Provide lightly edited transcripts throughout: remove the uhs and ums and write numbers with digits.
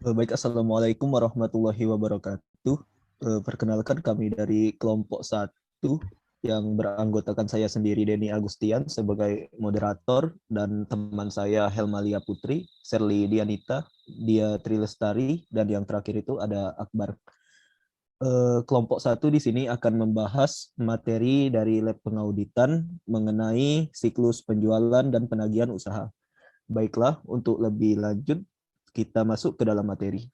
Baik, Assalamualaikum warahmatullahi wabarakatuh. Perkenalkan kami dari kelompok satu yang beranggotakan saya sendiri Denny Agustian sebagai moderator dan teman saya Helmalia Putri, Serli Dianita, Dia Trilestari, dan yang terakhir itu ada Akbar. Kelompok satu di sini akan membahas materi dari lab pengauditan mengenai siklus penjualan dan penagihan usaha. Baiklah, untuk lebih lanjut kita masuk ke dalam materi.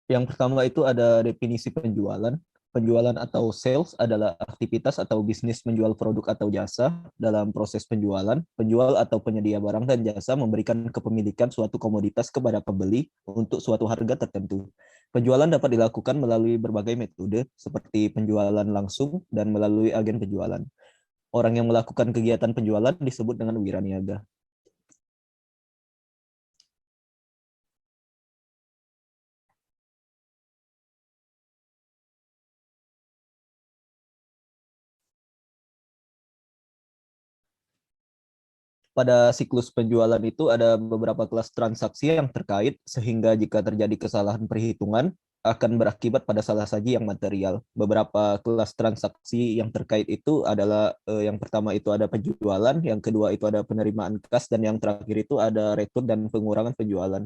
Yang pertama itu ada definisi penjualan. Penjualan atau sales adalah aktivitas atau bisnis menjual produk atau jasa. Dalam proses penjualan, penjual atau penyedia barang dan jasa memberikan kepemilikan suatu komoditas kepada pembeli untuk suatu harga tertentu. Penjualan dapat dilakukan melalui berbagai metode, seperti penjualan langsung dan melalui agen penjualan. Orang yang melakukan kegiatan penjualan disebut dengan wiraniaga. Pada siklus penjualan itu ada beberapa kelas transaksi yang terkait, sehingga jika terjadi kesalahan perhitungan, akan berakibat pada salah saji yang material. Beberapa kelas transaksi yang terkait itu adalah yang pertama itu ada penjualan, yang kedua itu ada penerimaan kas, dan yang terakhir itu ada retur dan pengurangan penjualan.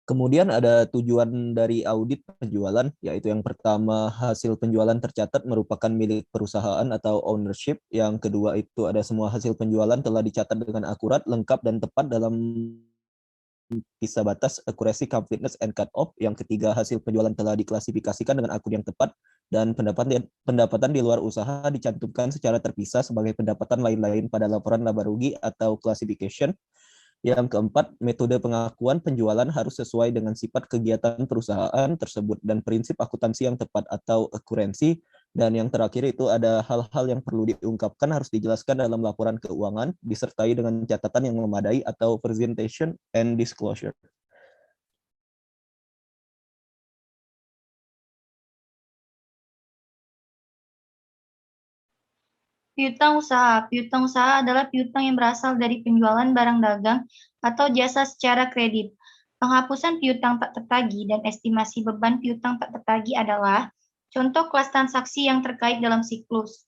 Kemudian ada tujuan dari audit penjualan, yaitu yang pertama hasil penjualan tercatat merupakan milik perusahaan atau ownership. Yang kedua itu ada semua hasil penjualan telah dicatat dengan akurat, lengkap, dan tepat dalam kisah batas accuracy, completeness, and cut off. Yang ketiga hasil penjualan telah diklasifikasikan dengan akun yang tepat, dan pendapatan di luar usaha dicantumkan secara terpisah sebagai pendapatan lain-lain pada laporan laba rugi atau classification. Yang keempat, metode pengakuan penjualan harus sesuai dengan sifat kegiatan perusahaan tersebut dan prinsip akuntansi yang tepat atau akurensi. Dan yang terakhir itu ada hal-hal yang perlu diungkapkan harus dijelaskan dalam laporan keuangan, disertai dengan catatan yang memadai atau presentation and disclosure. Piutang usaha. Piutang usaha adalah piutang yang berasal dari penjualan barang dagang atau jasa secara kredit. Penghapusan piutang tak tertagih dan estimasi beban piutang tak tertagih adalah contoh kelas transaksi yang terkait dalam siklus.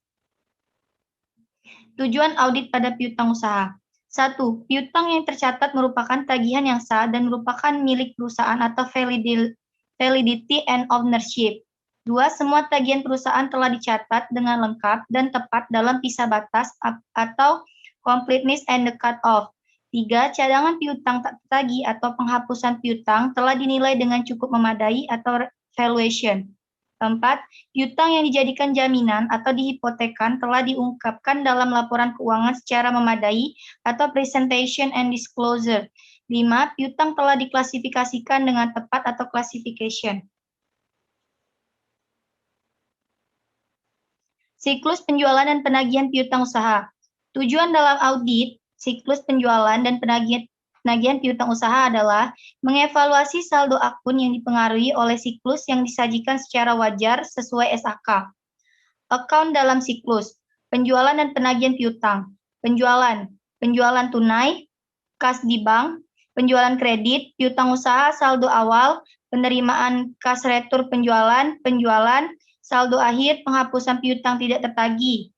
Tujuan audit pada piutang usaha. 1. Piutang yang tercatat merupakan tagihan yang sah dan merupakan milik perusahaan atau validity and ownership. 2. Semua tagihan perusahaan telah dicatat dengan lengkap dan tepat dalam pisah batas atau completeness and the cut-off. 3. Cadangan piutang tak tertagih atau penghapusan piutang telah dinilai dengan cukup memadai atau valuation. 4. Piutang yang dijadikan jaminan atau dihipotekan telah diungkapkan dalam laporan keuangan secara memadai atau presentation and disclosure. 5. Piutang telah diklasifikasikan dengan tepat atau classification. Siklus penjualan dan penagihan piutang usaha. Tujuan dalam audit siklus penjualan dan penagihan piutang usaha adalah mengevaluasi saldo akun yang dipengaruhi oleh siklus yang disajikan secara wajar sesuai SAK. Account dalam siklus, penjualan dan penagihan piutang. Penjualan tunai, kas di bank, penjualan kredit, piutang usaha, saldo awal, penerimaan kas retur penjualan, saldo akhir, penghapusan piutang tidak tertagih,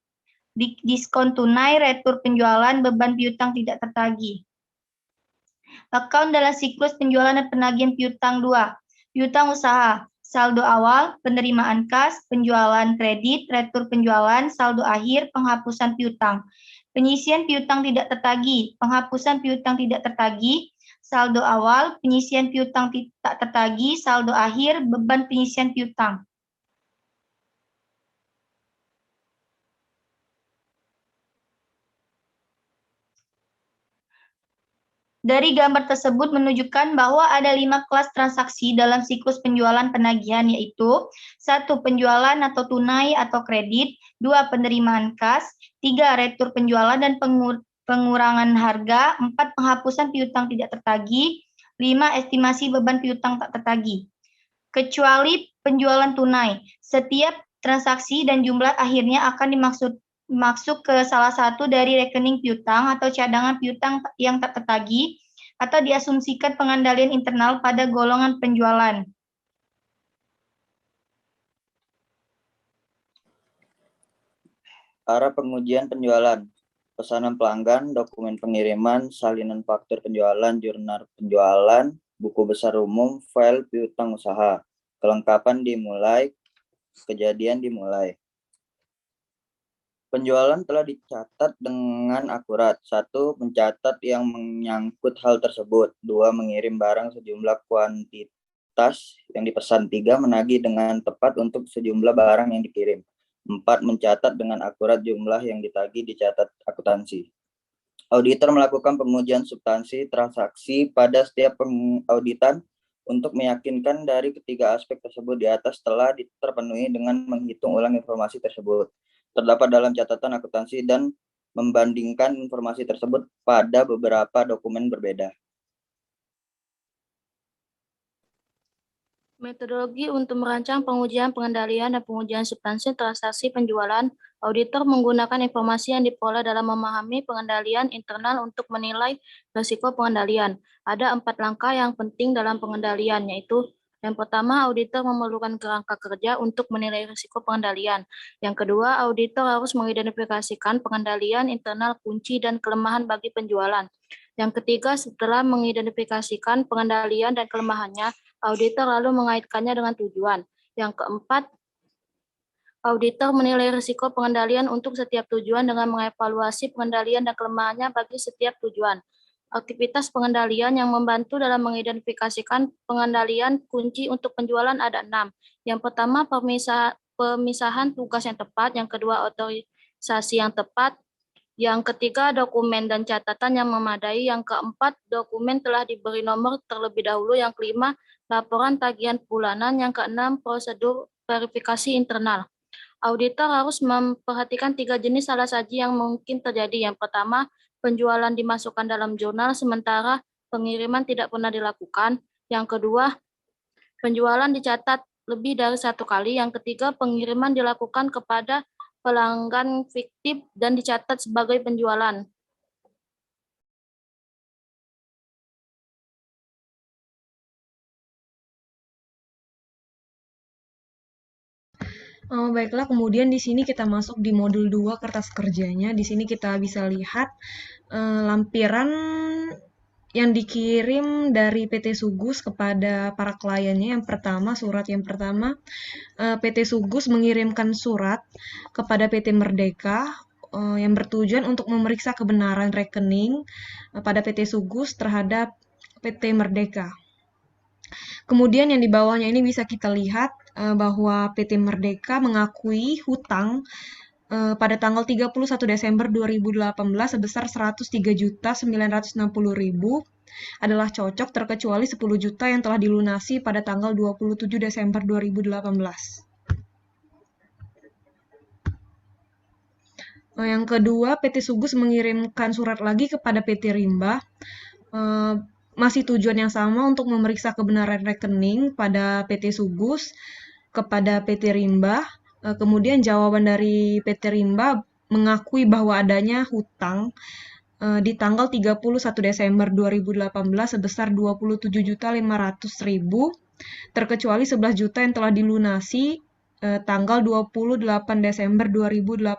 diskon tunai, retur penjualan, beban piutang tidak tertagih. Account dalam siklus penjualan dan penagihan piutang 2. Piutang usaha, saldo awal, penerimaan kas, penjualan kredit, retur penjualan, saldo akhir, penghapusan piutang. Penyisian piutang tidak tertagih, penghapusan piutang tidak tertagih, saldo awal, penyisian piutang tidak tertagih, saldo akhir, beban penyisian piutang. Dari gambar tersebut menunjukkan bahwa ada 5 kelas transaksi dalam siklus penjualan penagihan, yaitu 1. Penjualan atau tunai atau kredit, 2. Penerimaan kas, 3. Retur penjualan dan pengurangan harga, 4. Penghapusan piutang tidak tertagih, 5. Estimasi beban piutang tak tertagih. Kecuali penjualan tunai, setiap transaksi dan jumlah akhirnya akan masuk ke salah satu dari rekening piutang atau cadangan piutang yang tak tertagih atau diasumsikan pengandalian internal pada golongan penjualan. Arah pengujian penjualan, pesanan pelanggan, dokumen pengiriman, salinan faktur penjualan, jurnal penjualan, buku besar umum, file piutang usaha. Kelengkapan dimulai, kejadian dimulai. Penjualan telah dicatat dengan akurat. 1. Mencatat yang menyangkut hal tersebut. 2. Mengirim barang sejumlah kuantitas yang dipesan. 3. Menagih dengan tepat untuk sejumlah barang yang dikirim. 4. Mencatat dengan akurat jumlah yang ditagih di catatan akuntansi. Auditor melakukan pengujian substansi transaksi pada setiap pengauditan untuk meyakinkan dari ketiga aspek tersebut di atas telah terpenuhi dengan menghitung ulang informasi tersebut terdapat dalam catatan akuntansi dan membandingkan informasi tersebut pada beberapa dokumen berbeda. Metodologi untuk merancang pengujian pengendalian dan pengujian substansi transaksi penjualan, auditor menggunakan informasi yang diperoleh dalam memahami pengendalian internal untuk menilai risiko pengendalian. Ada 4 langkah yang penting dalam pengendalian, yaitu yang pertama, auditor memerlukan kerangka kerja untuk menilai risiko pengendalian. Yang kedua, auditor harus mengidentifikasikan pengendalian internal kunci dan kelemahan bagi penjualan. Yang ketiga, setelah mengidentifikasikan pengendalian dan kelemahannya, auditor lalu mengaitkannya dengan tujuan. Yang keempat, auditor menilai risiko pengendalian untuk setiap tujuan dengan mengevaluasi pengendalian dan kelemahannya bagi setiap tujuan. Aktivitas pengendalian yang membantu dalam mengidentifikasikan pengendalian kunci untuk penjualan ada 6. Yang pertama, pemisahan tugas yang tepat. Yang kedua, otorisasi yang tepat. Yang ketiga, dokumen dan catatan yang memadai. Yang keempat, dokumen telah diberi nomor terlebih dahulu. Yang kelima, laporan tagihan bulanan. Yang keenam, prosedur verifikasi internal. Auditor harus memperhatikan 3 jenis salah-saji yang mungkin terjadi. Yang pertama, penjualan dimasukkan dalam jurnal sementara pengiriman tidak pernah dilakukan. Yang kedua, penjualan dicatat lebih dari 1 kali. Yang ketiga, pengiriman dilakukan kepada pelanggan fiktif dan dicatat sebagai penjualan. Baiklah, kemudian di sini kita masuk di modul 2 kertas kerjanya. Di sini kita bisa lihat lampiran yang dikirim dari PT Sugus kepada para kliennya. Yang pertama, surat yang pertama, PT Sugus mengirimkan surat kepada PT Merdeka yang bertujuan untuk memeriksa kebenaran rekening pada PT Sugus terhadap PT Merdeka. Kemudian yang di bawahnya ini bisa kita lihat bahwa PT Merdeka mengakui hutang pada tanggal 31 Desember 2018 sebesar 103.960.000 adalah cocok terkecuali 10 juta yang telah dilunasi pada tanggal 27 Desember 2018. Yang kedua, PT Sugus mengirimkan surat lagi kepada PT Rimba masih tujuan yang sama untuk memeriksa kebenaran rekening pada PT Sugus kepada PT Rimba. Kemudian jawaban dari PT Rimba mengakui bahwa adanya hutang di tanggal 31 Desember 2018 sebesar 27.500.000 terkecuali 11 juta yang telah dilunasi tanggal 28 Desember 2018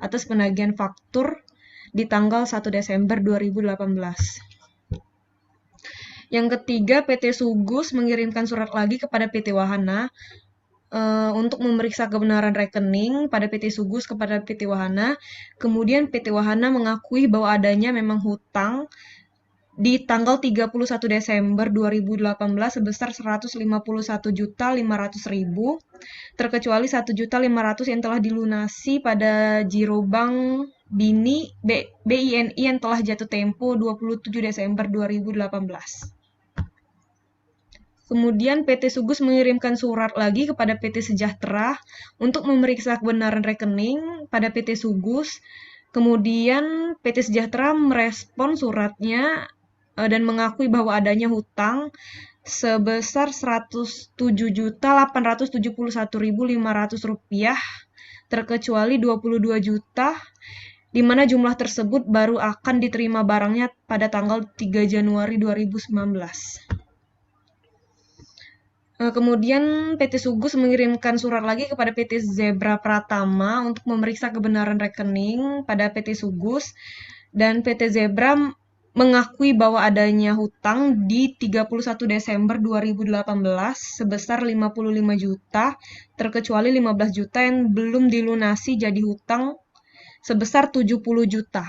atas penagihan faktur di tanggal 1 Desember 2018. Yang ketiga, PT Sugus mengirimkan surat lagi kepada PT Wahana untuk memeriksa kebenaran rekening pada PT Sugus kepada PT Wahana. Kemudian PT Wahana mengakui bahwa adanya memang hutang di tanggal 31 Desember 2018 sebesar 151.500.000 terkecuali 1.500.000 yang telah dilunasi pada Girobank BINI yang telah jatuh tempo 27 Desember 2018. Kemudian PT Sugus mengirimkan surat lagi kepada PT Sejahtera untuk memeriksa kebenaran rekening pada PT Sugus. Kemudian PT Sejahtera merespon suratnya dan mengakui bahwa adanya hutang sebesar Rp107.871.500 terkecuali 22 juta, di mana jumlah tersebut baru akan diterima barangnya pada tanggal 3 Januari 2019. Kemudian PT Sugus mengirimkan surat lagi kepada PT Zebra Pratama untuk memeriksa kebenaran rekening pada PT Sugus, dan PT Zebra mengakui bahwa adanya hutang di 31 Desember 2018 sebesar 55 juta, terkecuali 15 juta yang belum dilunasi jadi hutang sebesar 70 juta.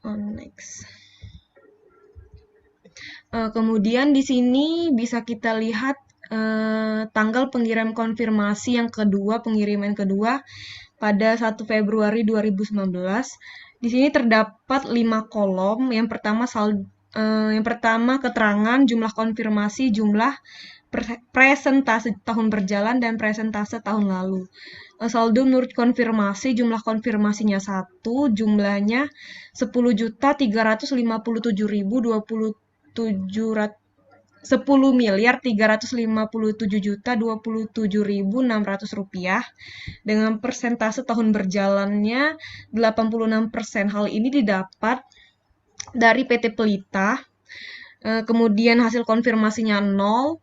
Next. Kemudian di sini bisa kita lihat tanggal pengirim konfirmasi yang kedua, pengiriman kedua pada 1 Februari 2019. Di sini terdapat 5 kolom. Yang pertama keterangan, jumlah konfirmasi, jumlah presentase tahun berjalan, dan presentase tahun lalu. Saldo menurut konfirmasi, jumlah konfirmasinya 1, jumlahnya 10.357.600 rupiah dengan persentase tahun berjalannya 86%. Hal ini didapat dari PT Pelita. Kemudian hasil konfirmasinya 0,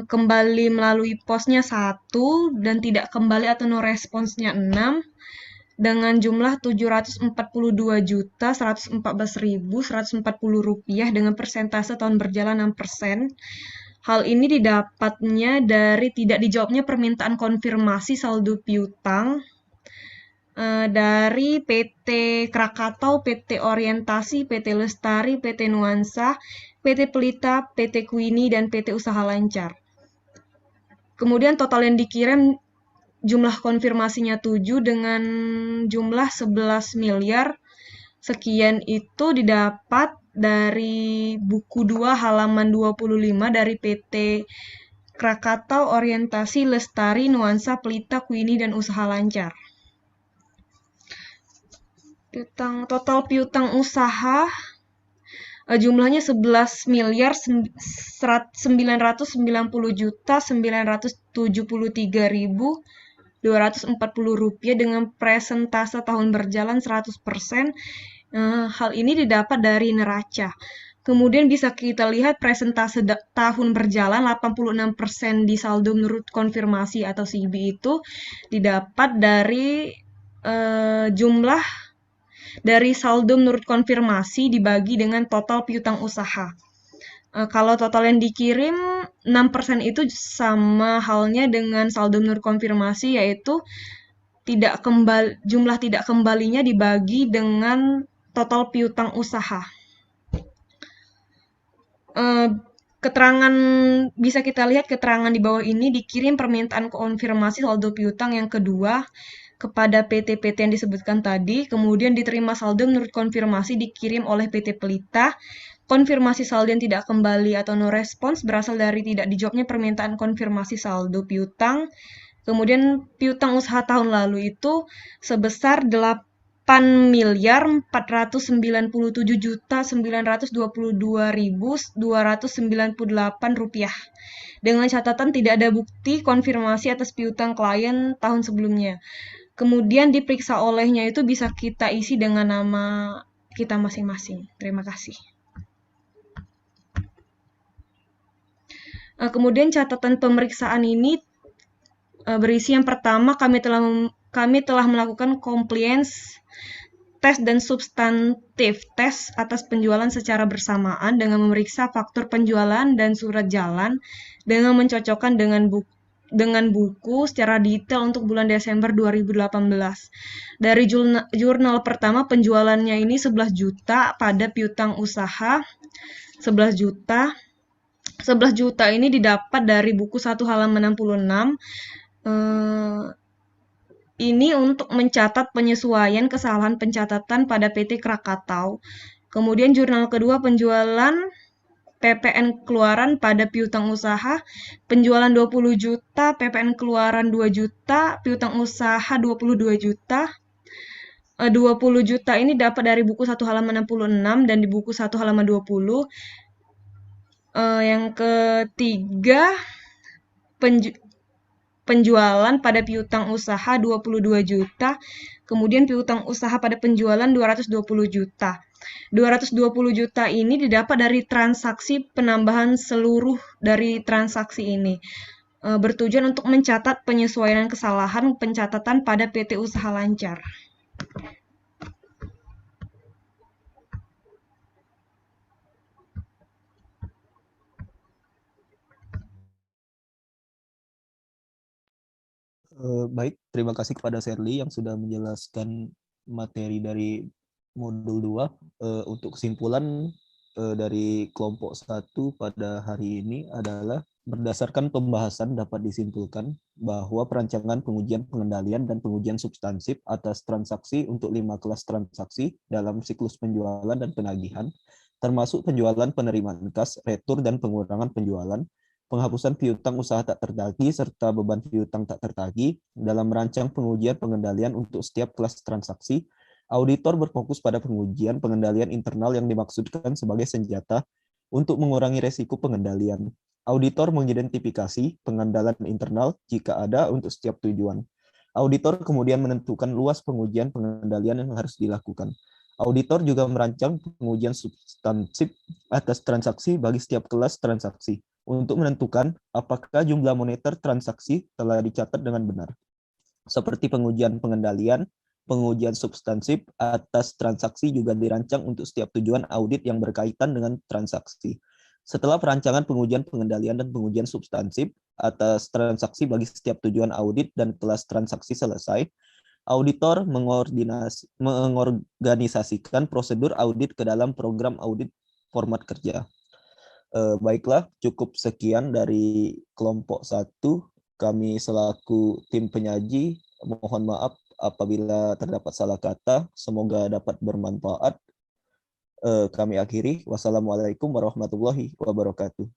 kembali melalui posnya 1, dan tidak kembali atau no responsnya 6, dengan jumlah Rp744.114.140 dengan persentase tahun berjalan 6%. Hal ini didapatnya dari tidak dijawabnya permintaan konfirmasi saldo piutang dari PT Krakatau, PT Orientasi, PT Lestari, PT Nuansa, PT Pelita, PT Queenie, dan PT Usaha Lancar. Kemudian total yang dikirim jumlah konfirmasinya 7 dengan jumlah 11 miliar sekian, itu didapat dari buku 2 halaman 25 dari PT Krakatau, Orientasi, Lestari, Nuansa, Pelita, Queenie, dan Usaha Lancar. Total piutang usaha jumlahnya 11.990.973.240 rupiah dengan presentase tahun berjalan 100%. Hal ini didapat dari neraca. Kemudian bisa kita lihat presentase tahun berjalan 86% di saldo menurut konfirmasi atau CB itu didapat dari jumlah dari saldo menurut konfirmasi dibagi dengan total piutang usaha. Kalau total yang dikirim 6% itu sama halnya dengan saldo menurut konfirmasi, yaitu jumlah tidak kembalinya dibagi dengan total piutang usaha. Keterangan bisa kita lihat keterangan di bawah ini, dikirim permintaan konfirmasi saldo piutang yang kedua kepada PT-PT yang disebutkan tadi, kemudian diterima saldo menurut konfirmasi dikirim oleh PT Pelita. Konfirmasi saldo yang tidak kembali atau no response berasal dari tidak dijawabnya permintaan konfirmasi saldo piutang. Kemudian piutang usaha tahun lalu itu sebesar 8.497.922.298 rupiah. Dengan catatan tidak ada bukti konfirmasi atas piutang klien tahun sebelumnya. Kemudian diperiksa olehnya itu bisa kita isi dengan nama kita masing-masing. Terima kasih. Kemudian catatan pemeriksaan ini berisi yang pertama, kami telah melakukan compliance tes dan substantif tes atas penjualan secara bersamaan dengan memeriksa faktur penjualan dan surat jalan dengan mencocokkan dengan buku secara detail untuk bulan Desember 2018. Dari jurnal pertama penjualannya ini 11 juta pada piutang usaha 11 juta. 11 juta ini didapat dari buku 1 halaman 66. ini untuk mencatat penyesuaian kesalahan pencatatan pada PT Krakatau. Kemudian jurnal kedua penjualan PPN keluaran pada piutang usaha, penjualan 20 juta, PPN keluaran 2 juta, piutang usaha 22 juta. 20 juta ini dapat dari buku 1 halaman 66 dan di buku 1 halaman 20. Yang ketiga, penjualan pada piutang usaha 22 juta, kemudian piutang usaha pada penjualan 220 juta. 220 juta ini didapat dari transaksi penambahan seluruh dari transaksi ini. Bertujuan untuk mencatat penyesuaian kesalahan pencatatan pada PT Usaha Lancar. Baik, terima kasih kepada Sherly yang sudah menjelaskan materi dari modul 2. Untuk kesimpulan dari kelompok 1 pada hari ini adalah berdasarkan pembahasan dapat disimpulkan bahwa perancangan pengujian pengendalian dan pengujian substansif atas transaksi untuk 5 kelas transaksi dalam siklus penjualan dan penagihan, termasuk penjualan penerimaan kas, retur, dan pengurangan penjualan, penghapusan piutang usaha tak tertagih, serta beban piutang tak tertagih dalam merancang pengujian pengendalian untuk setiap kelas transaksi. Auditor berfokus pada pengujian pengendalian internal yang dimaksudkan sebagai senjata untuk mengurangi resiko pengendalian. Auditor mengidentifikasi pengendalian internal jika ada untuk setiap tujuan. Auditor kemudian menentukan luas pengujian pengendalian yang harus dilakukan. Auditor juga merancang pengujian substansif atas transaksi bagi setiap kelas transaksi untuk menentukan apakah jumlah moneter transaksi telah dicatat dengan benar. Seperti pengujian pengendalian, pengujian substansif atas transaksi juga dirancang untuk setiap tujuan audit yang berkaitan dengan transaksi. Setelah perancangan pengujian pengendalian dan pengujian substansif atas transaksi bagi setiap tujuan audit dan kelas transaksi selesai, auditor mengorganisasikan prosedur audit ke dalam program audit format kerja. Baiklah, cukup sekian dari kelompok 1. Kami selaku tim penyaji mohon maaf apabila terdapat salah kata. Semoga dapat bermanfaat. Kami akhiri. Wassalamualaikum warahmatullahi wabarakatuh.